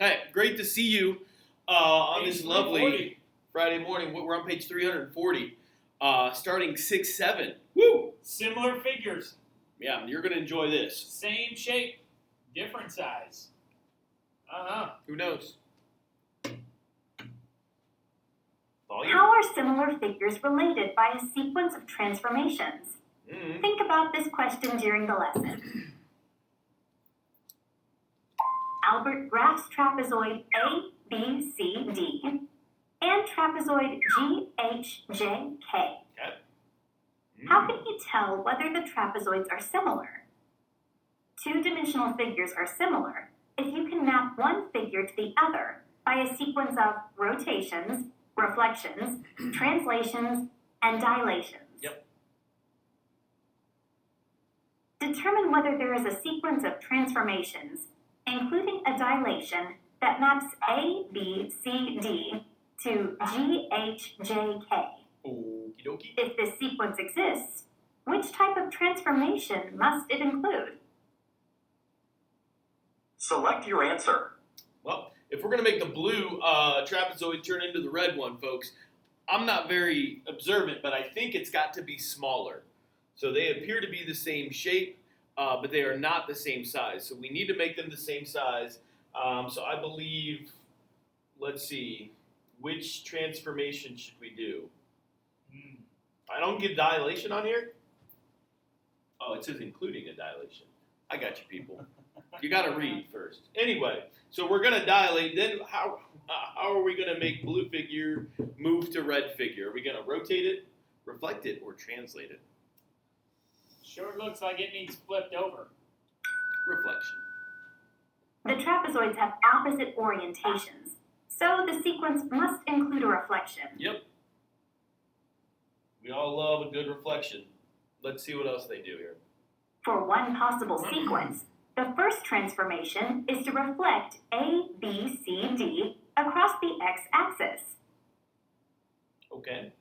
Hey, great to see you on Page this lovely 340. Friday morning. We're on page 340, starting 6-7. Woo! Similar figures, Yeah, you're going to enjoy this. same shape, different size. Who knows? Volume? How are similar figures related by a sequence of transformations? Mm-hmm. Think about this question during the lesson. Albert graphs trapezoid A, B, C, D, and trapezoid G, H, J, K. How can he tell whether the trapezoids are similar? Two-dimensional figures are similar if you can map one figure to the other by a sequence of rotations, reflections, translations, and dilations. Yep. Determine whether there is a sequence of transformations, including a dilation that maps A, B, C, D to G, H, J, K. Okie dokie. If this sequence exists, which type of transformation must it include? Select your answer. Well, if we're going to make the blue trapezoid turn into the red one, folks, I'm not very observant, but I think it's got to be smaller. So they appear to be the same shape, but they are not the same size. So we need to make them the same size. So I believe, let's see, which transformation should we do? I don't get dilation on here. Oh, it says including a dilation. I got you, people. You got to read first. Anyway, so we're going to dilate. Then how are we going to make blue figure move to red figure? Are we going to rotate it, reflect it, or translate it? Sure looks like it needs flipped over. Reflection. The trapezoids have opposite orientations, so the sequence must include a reflection. Yep. We all love a good reflection. Let's see what else they do here. For one possible sequence, the first transformation is to reflect A, B, C, D across the x-axis. Okay.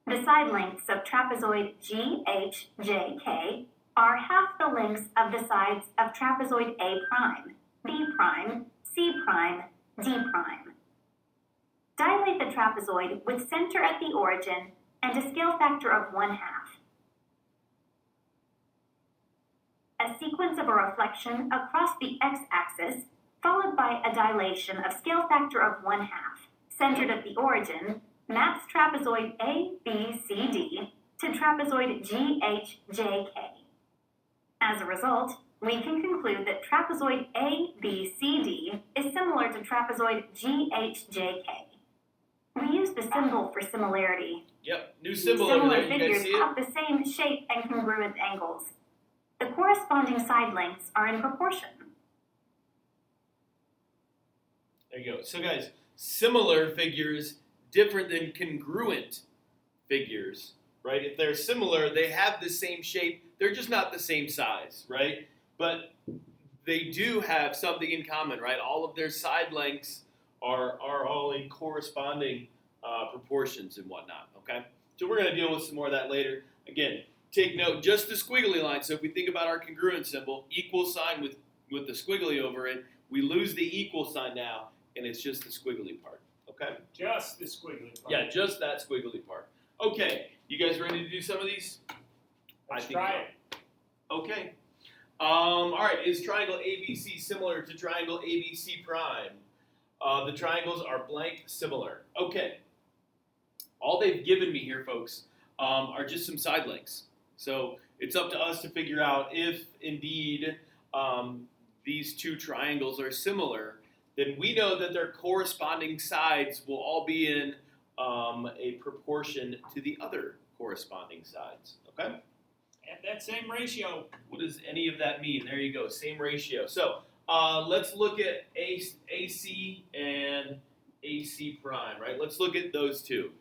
The side lengths of trapezoid G, H, J, K are half the lengths of the sides of trapezoid A prime, B prime, C prime, D prime. Dilate the trapezoid with center at the origin and a scale factor of 1/2. A sequence of a reflection across the x-axis, followed by a dilation of scale factor of 1/2, centered at the origin, maps trapezoid A, B, C, D to trapezoid G, H, J, K. As a result, we can conclude that trapezoid A, B, C, D is similar to trapezoid G, H, J, K. We use the symbol for similarity. Yep. New symbol over Similar there. You guys figures see it? have the same shape and congruent angles. The corresponding side lengths are in proportion. There you go. So guys, similar figures different than congruent figures, right? If they're similar, they have the same shape. They're just not the same size, right? But they do have something in common, right? All of their side lengths are all in corresponding proportions and whatnot, okay? So we're going to deal with some more of that later. Again, take note, just the squiggly line. So if we think about our congruent symbol, equal sign with the squiggly over it, we lose the equal sign now, and it's just the squiggly part, okay? Just the squiggly part. Yeah, just that squiggly part. Okay, you guys ready to do some of these? Let's I think try so. it. Okay. All right, is triangle ABC similar to triangle ABC prime? The triangles are blank similar. Okay. All they've given me here, folks, are just some side lengths. So it's up to us to figure out if indeed these two triangles are similar. Then we know that their corresponding sides will all be in a proportion to the other corresponding sides. Okay? At that same ratio. What does any of that mean? There you go, same ratio. So let's look at AC and AC prime, right? Let's look at those two.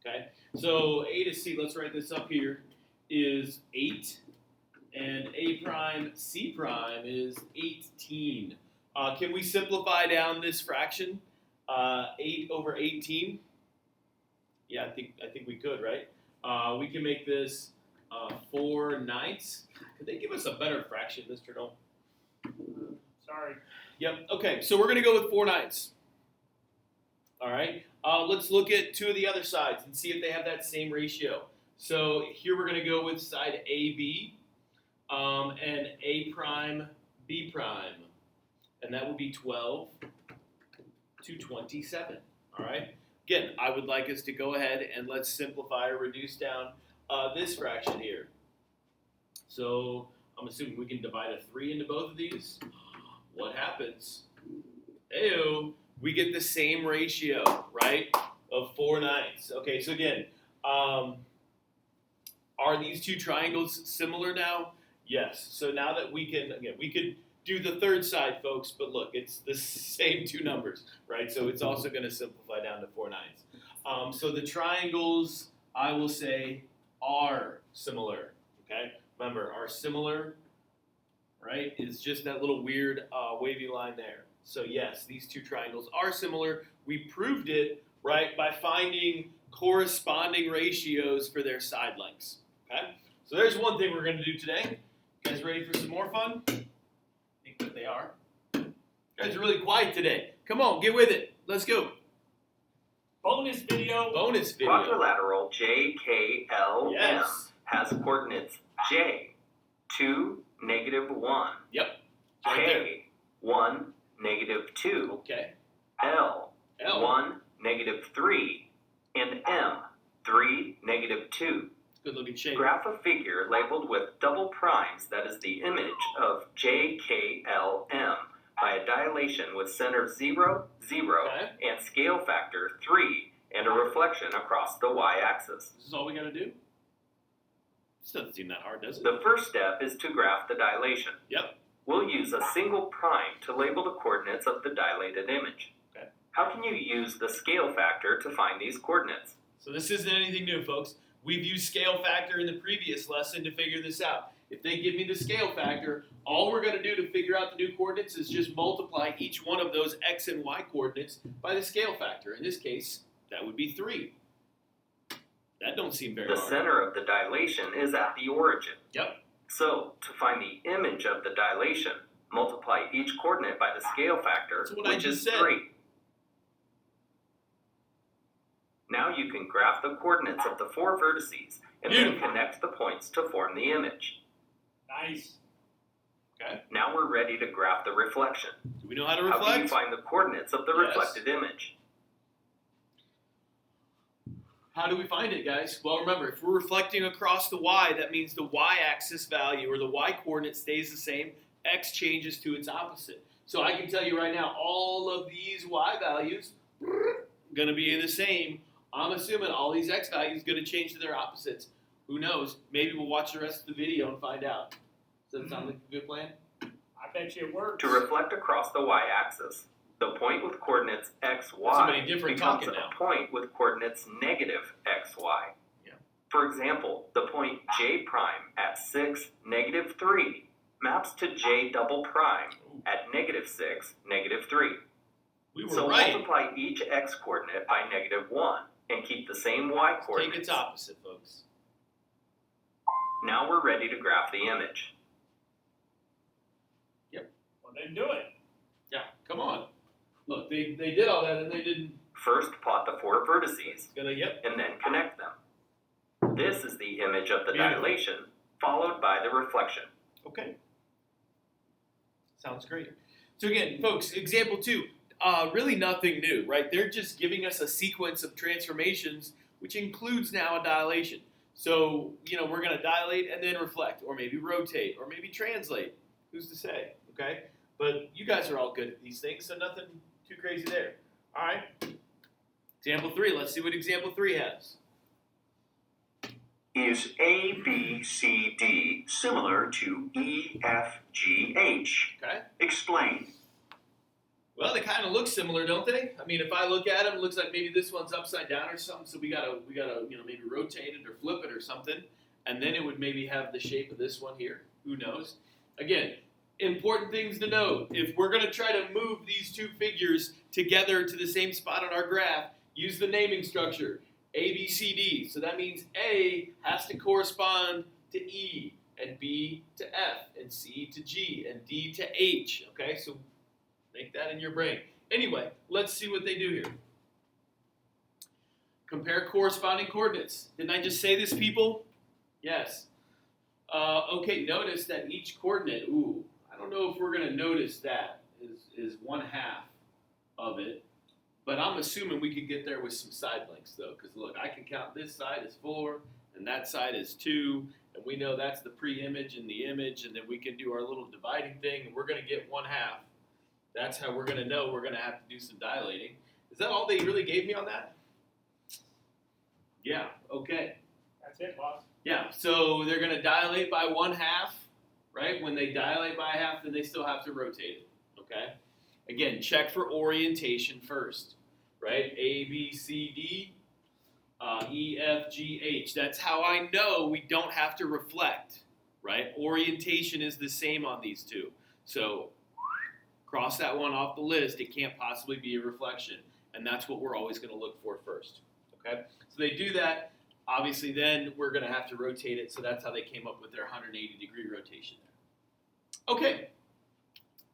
Okay? So A to C, let's write this up here, is 8. And A prime, C prime is 18. Can we simplify down this fraction? 8 over 18? Yeah, I think we could, right? We can make this 4/9. Could they give us a better fraction, Mr. Knoll? Sorry. Yep. Okay, so we're going to go with 4/9. All right. Let's look at two of the other sides and see if they have that same ratio. So here we're going to go with side AB and A prime, B prime. And that would be 12 to 27. All right. Again, I would like us to go ahead and let's simplify or reduce down this fraction here. So I'm assuming we can divide a 3 into both of these. What happens? Ew, we get the same ratio, right, of 4/9. Okay, so again, are these two triangles similar now? Yes. So now that we could do the third side, folks, but look, it's the same two numbers, right? So it's also going to simplify down to 4/9. So the triangles, I will say, are similar, okay? Remember, are similar, right, is just that little weird wavy line there. So yes, these two triangles are similar. We proved it, right, by finding corresponding ratios for their side lengths, okay? So there's one thing we're going to do today. You guys ready for some more fun? I think that they are. You guys are really quiet today. Come on, get with it. Let's go. Bonus video. Bonus video. Quadrilateral JKLM Yes. has coordinates J, 2, -1. Yep. Right there. K, 1, -2. Okay. L, L. 1, -3. And M, 3, -2. Good looking shape. Graph a figure labeled with double primes that is the image of JKLM by a dilation with center 0, 0, Okay. and scale factor 3 and a reflection across the y-axis. This is all we got to do? This doesn't seem that hard, does it? The first step is to graph the dilation. Yep. We'll use a single prime to label the coordinates of the dilated image. Okay. How can you use the scale factor to find these coordinates? So this isn't anything new, folks. We've used scale factor in the previous lesson to figure this out. If they give me the scale factor, all we're going to do to figure out the new coordinates is just multiply each one of those x and y coordinates by the scale factor. In this case, that would be 3. That don't seem very The hard. center of the dilation is at the origin. Yep. So, to find the image of the dilation, multiply each coordinate by the scale factor, That's what I which just is said. 3. Now you can graph the coordinates of the 4 vertices and then Beautiful. connect the points to form the image. Nice. Okay. Now we're ready to graph the reflection. Do we know how to How do you reflect? find the coordinates of the Yes. reflected image? How do we find it, guys? Well, remember, if we're reflecting across the y, that means the y-axis value or the y-coordinate stays the same. X changes to its opposite. So I can tell you right now, all of these y values going to be the same. I'm assuming all these x values going to change to their opposites. Who knows? Maybe we'll watch the rest of the video and find out. Does that sound like a good plan? I bet you it works. To reflect across the y-axis, the point with coordinates x, y Somebody different becomes talking now. a point with coordinates negative x, y. Yeah. For example, the point j prime at 6, -3 maps to j double prime at -6, -3. We were So right. multiply each x coordinate by -1 and keep the same y Take coordinates. its opposite, folks. Now we're ready to graph the image. Well, then do it. Yeah, come on. Look, they did all that and they didn't. First, plot the 4 vertices It's gonna, yep. and then connect them. This is the image of the Beautiful. dilation, followed by the reflection. Okay. Sounds great. So again, folks, example 2, really nothing new, right? They're just giving us a sequence of transformations, which includes now a dilation. So, we're going to dilate and then reflect, or maybe rotate, or maybe translate. Who's to say, okay? But you guys are all good at these things, so nothing too crazy there. All right. Example 3, let's see what example 3 has. Is ABCD similar to EFGH? Okay. Explain. Well, they kind of look similar, don't they? I mean, if I look at them, it looks like maybe this one's upside down or something. So we gotta, maybe rotate it or flip it or something, and then it would maybe have the shape of this one here. Who knows? Again, important things to note. If we're gonna try to move these two figures together to the same spot on our graph, use the naming structure A, B, C, D. So that means A has to correspond to E, and B to F, and C to G, and D to H. Okay, so Make that in your brain. Anyway, let's see what they do here. Compare corresponding coordinates. Didn't I just say this, people? Yes. Okay, notice that each coordinate, I don't know if we're going to notice that is 1/2 of it, but I'm assuming we could get there with some side links, though, because look, I can count this side as 4, and that side is 2, and we know that's the pre-image and the image, and then we can do our little dividing thing, and we're going to get 1/2. That's how we're going to know we're going to have to do some dilating. Is that all they really gave me on that? Yeah, okay. That's it, boss. Yeah, so they're going to dilate by 1/2, right? When they dilate by 1/2, then they still have to rotate it, okay? Again, check for orientation first, right? A, B, C, D, E, F, G, H. That's how I know we don't have to reflect, right? Orientation is the same on these two. So cross that one off the list. It can't possibly be a reflection, and that's what we're always going to look for first, okay? So they do that. Obviously, then we're going to have to rotate it, so that's how they came up with their 180-degree rotation there. Okay,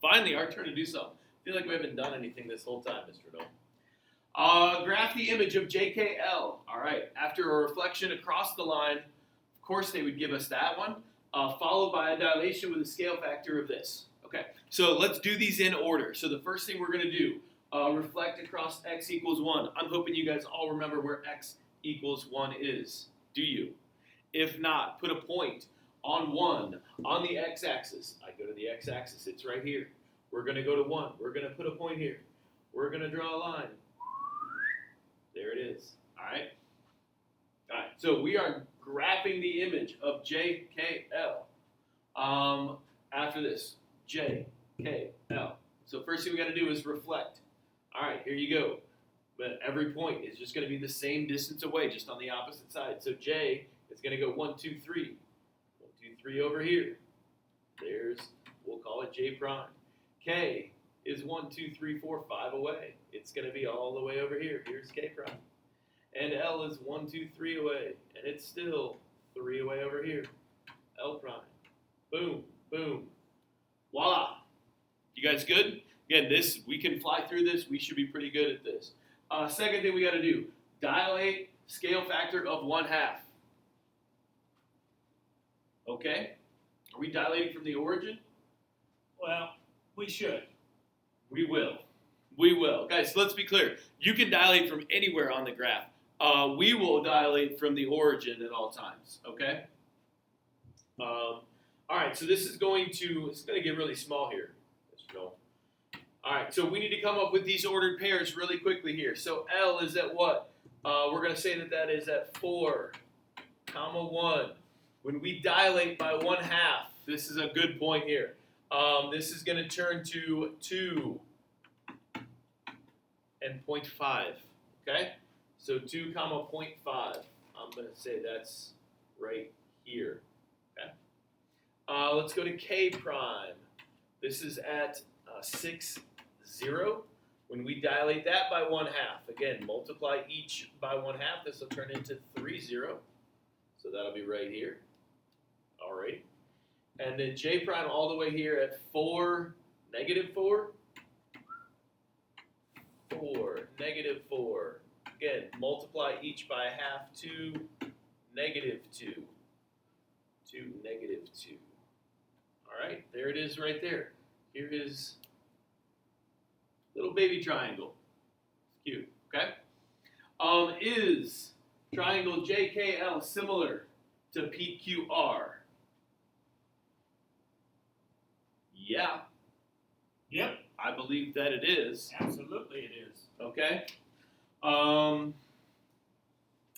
finally, our turn to do something. I feel like we haven't done anything this whole time, Mr. Noel. Graph the image of JKL. All right, after a reflection across the line, of course they would give us that one, followed by a dilation with a scale factor of this. Okay, so let's do these in order. So the first thing we're going to do, reflect across x equals 1. I'm hoping you guys all remember where x equals 1 is. Do you? If not, put a point on 1 on the x-axis. I go to the x-axis. It's right here. We're going to go to 1. We're going to put a point here. We're going to draw a line. There it is. All right? All right. So we are graphing the image of JKL. After this, JKL. So first thing we got to do is reflect. All right, here you go. But every point is just going to be the same distance away, just on the opposite side. So J is going to go 1, 2, 3. 1, 2, 3 over here. There's, we'll call it J prime. K is 1, 2, 3, 4, 5 away. It's going to be all the way over here. Here's K prime. And L is 1, 2, 3 away. And it's still 3 away over here. L prime. Boom, boom. Voila. You guys good? Again, this, we can fly through this. We should be pretty good at this. Second thing we got to do, dilate scale factor of 1/2. Okay? Are we dilating from the origin? Well, we should. We will. We will. Guys, let's be clear. You can dilate from anywhere on the graph. We will dilate from the origin at all times. Okay? All right, so this is going to get really small here. All right, so we need to come up with these ordered pairs really quickly here. So L is at what? We're going to say that is at 4, 1. When we dilate by 1/2, this is a good point here. This is going to turn to 2 and 0.5. Okay? So 2, 0.5. I'm going to say that's right here. Okay? Let's go to K prime. This is at 6, 0. When we dilate that by 1/2, again, multiply each by 1/2. This will turn into 3, 0. So that'll be right here. All right. And then J prime all the way here at 4, -4. 4, -4. Again, multiply each by 1/2 to -2. To -2. All right, there it is right there. Here is little baby triangle. It's cute, okay? Is triangle JKL similar to PQR? Yeah, Yep, I believe that it is. absolutely it is. Okay.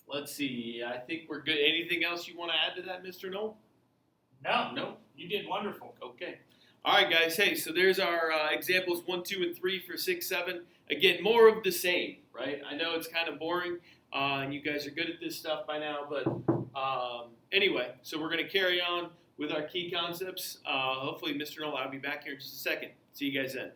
Let's see. I think we're good. Anything else you want to add to that, Mr. Noel? No, No? you did wonderful. Okay. All right, guys. Hey, so there's our examples 1, 2, and 3 for 6, 7. Again, more of the same, right? I know it's kind of boring, and you guys are good at this stuff by now, but anyway, so we're going to carry on with our key concepts. Hopefully, Mr. Noel, I'll be back here in just a second. See you guys then.